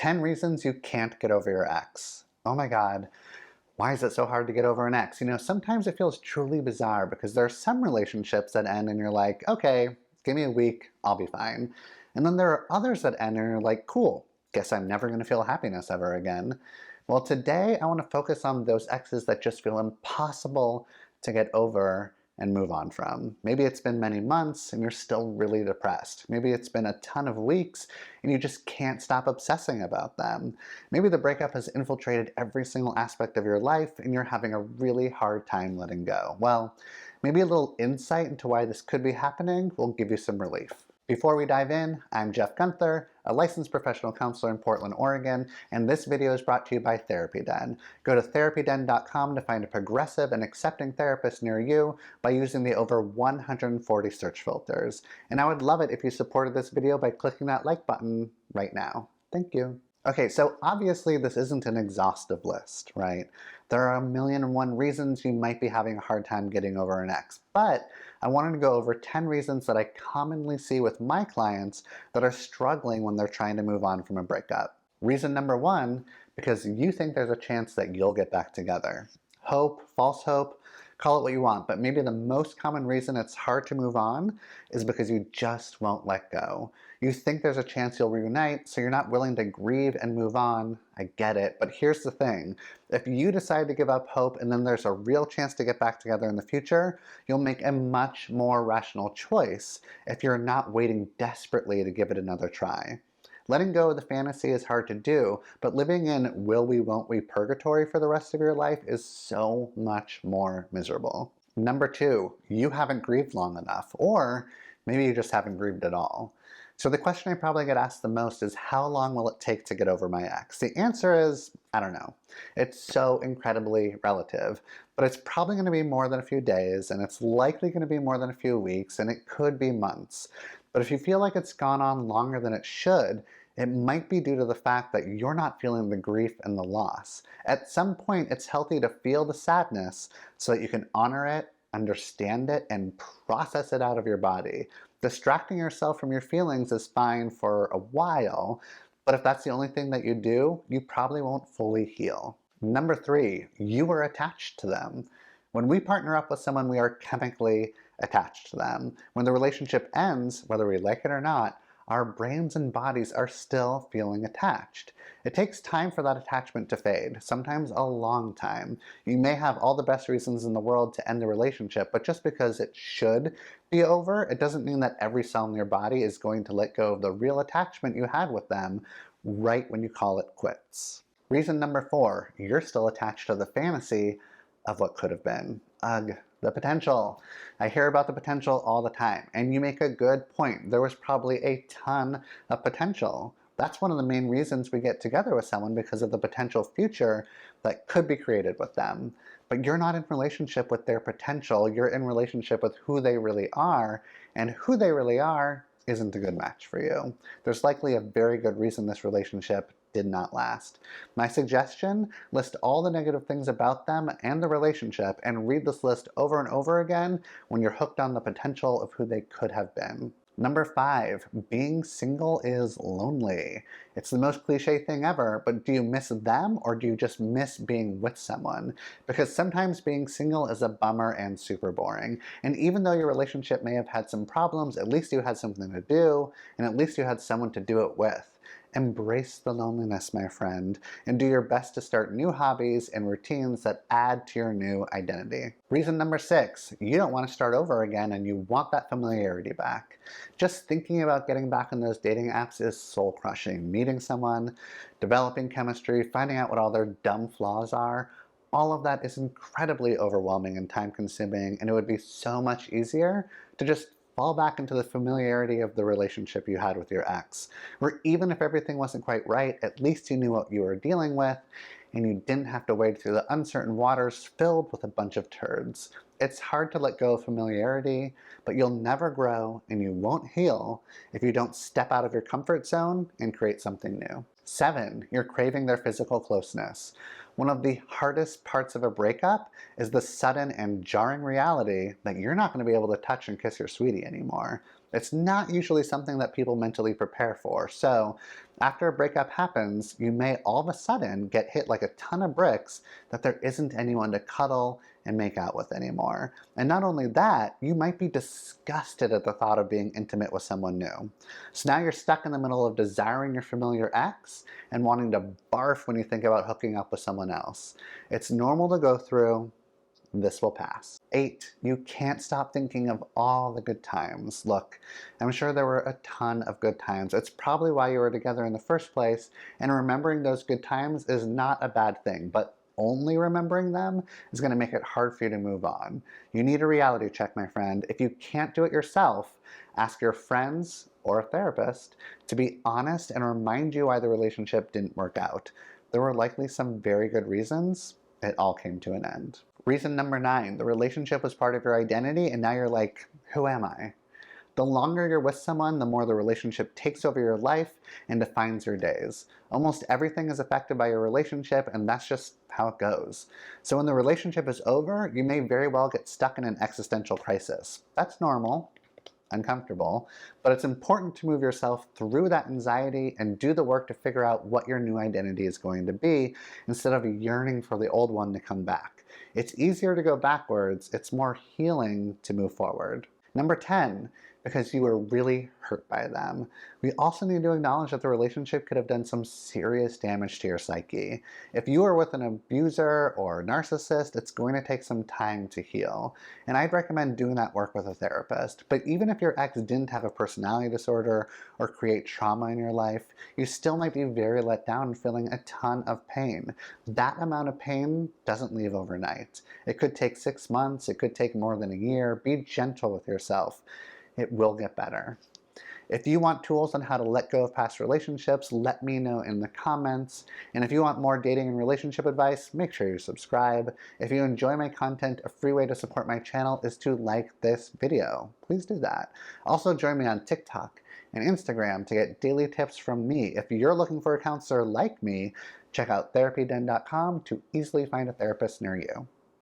10 reasons you can't get over your ex. Oh my God, why is it so hard to get over an ex? You know, sometimes it feels truly bizarre because there are some relationships that end and you're like, okay, give me a week, I'll be fine. And then there are others that end and you're like, cool, guess I'm never gonna feel happiness ever again. Well, today I want to focus on those exes that just feel impossible to get over and move on from. Maybe it's been many months and you're still really depressed. Maybe it's been a ton of weeks and you just can't stop obsessing about them. Maybe the breakup has infiltrated every single aspect of your life and you're having a really hard time letting go. Well, maybe a little insight into why this could be happening will give you some relief. Before we dive in, I'm Jeff Gunther, a licensed professional counselor in Portland, Oregon, and this video is brought to you by TherapyDen. Go to therapyden.com to find a progressive and accepting therapist near you by using the over 140 search filters. And I would love it if you supported this video by clicking that like button right now. Thank you. Okay, so obviously this isn't an exhaustive list, right? There are 1,000,001 reasons you might be having a hard time getting over an ex, but I wanted to go over 10 reasons that I commonly see with my clients that are struggling when they're trying to move on from a breakup. Reason number one, because you think there's a chance that you'll get back together. Hope, false hope, call it what you want, but maybe the most common reason it's hard to move on is because you just won't let go. You think there's a chance you'll reunite, so you're not willing to grieve and move on. I get it, but here's the thing. If you decide to give up hope and then there's a real chance to get back together in the future, you'll make a much more rational choice if you're not waiting desperately to give it another try. Letting go of the fantasy is hard to do, but living in will we won't we purgatory for the rest of your life is so much more miserable. Number two, you haven't grieved long enough, or maybe you just haven't grieved at all. So the question I probably get asked the most is, how long will it take to get over my ex? The answer is, I don't know. It's so incredibly relative, but it's probably going to be more than a few days, and it's likely going to be more than a few weeks, and it could be months. But if you feel like it's gone on longer than it should, it might be due to the fact that you're not feeling the grief and the loss. At some point, it's healthy to feel the sadness so that you can honor it, understand it, and process it out of your body. Distracting yourself from your feelings is fine for a while, but if that's the only thing that you do, you probably won't fully heal. Number three, you are attached to them. When we partner up with someone, we are chemically attached to them. When the relationship ends, whether we like it or not, our brains and bodies are still feeling attached. It takes time for that attachment to fade, sometimes a long time. You may have all the best reasons in the world to end the relationship, but just because it should be over, it doesn't mean that every cell in your body is going to let go of the real attachment you had with them right when you call it quits. Reason number four, you're still attached to the fantasy of what could have been. Ugh. The potential. I hear about the potential all the time, and you make a good point. There was probably a ton of potential. That's one of the main reasons we get together with someone, because of the potential future that could be created with them. But you're not in relationship with their potential, you're in relationship with who they really are, and who they really are isn't a good match for you. There's likely a very good reason this relationship did not last. My suggestion, list all the negative things about them and the relationship and read this list over and over again when you're hooked on the potential of who they could have been. Number five, being single is lonely. It's the most cliche thing ever, but do you miss them or do you just miss being with someone? Because sometimes being single is a bummer and super boring. And even though your relationship may have had some problems, at least you had something to do, and at least you had someone to do it with. Embrace the loneliness, my friend, and do your best to start new hobbies and routines that add to your new identity. Reason number six, you don't want to start over again and you want that familiarity back. Just thinking about getting back on those dating apps is soul-crushing. Meeting someone, developing chemistry, finding out what all their dumb flaws are, all of that is incredibly overwhelming and time-consuming, and it would be so much easier to just fall back into the familiarity of the relationship you had with your ex, where even if everything wasn't quite right, at least you knew what you were dealing with, and you didn't have to wade through the uncertain waters filled with a bunch of turds. It's hard to let go of familiarity, but you'll never grow and you won't heal if you don't step out of your comfort zone and create something new. 7, you're craving their physical closeness. One of the hardest parts of a breakup is the sudden and jarring reality that you're not going to be able to touch and kiss your sweetie anymore. It's not usually something that people mentally prepare for. So after a breakup happens, you may all of a sudden get hit like a ton of bricks that there isn't anyone to cuddle and make out with anymore. And not only that, you might be disgusted at the thought of being intimate with someone new. So now you're stuck in the middle of desiring your familiar ex and wanting to barf when you think about hooking up with someone else. It's normal to go through. This will pass. 8, you can't stop thinking of all the good times. Look, I'm sure there were a ton of good times. It's probably why you were together in the first place, and remembering those good times is not a bad thing, but only remembering them is going to make it hard for you to move on. You need a reality check, my friend. If you can't do it yourself, ask your friends or a therapist to be honest and remind you why the relationship didn't work out. There were likely some very good reasons. It all came to an end. Reason number 9, the relationship was part of your identity and now you're like, who am I? The longer you're with someone, the more the relationship takes over your life and defines your days. Almost everything is affected by your relationship, and that's just how it goes. So when the relationship is over, you may very well get stuck in an existential crisis. That's normal, uncomfortable, but it's important to move yourself through that anxiety and do the work to figure out what your new identity is going to be instead of yearning for the old one to come back. It's easier to go backwards, it's more healing to move forward. Number 10, because you were really hurt by them. We also need to acknowledge that the relationship could have done some serious damage to your psyche. If you are with an abuser or narcissist, it's going to take some time to heal. And I'd recommend doing that work with a therapist. But even if your ex didn't have a personality disorder or create trauma in your life, you still might be very let down and feeling a ton of pain. That amount of pain doesn't leave overnight. It could take 6 months, it could take more than a year. Be gentle with yourself. It will get better. If you want tools on how to let go of past relationships, let me know in the comments. And if you want more dating and relationship advice, make sure you subscribe. If you enjoy my content, a free way to support my channel is to like this video. Please do that. Also join me on TikTok and Instagram to get daily tips from me. If you're looking for a counselor like me, check out therapyden.com to easily find a therapist near you.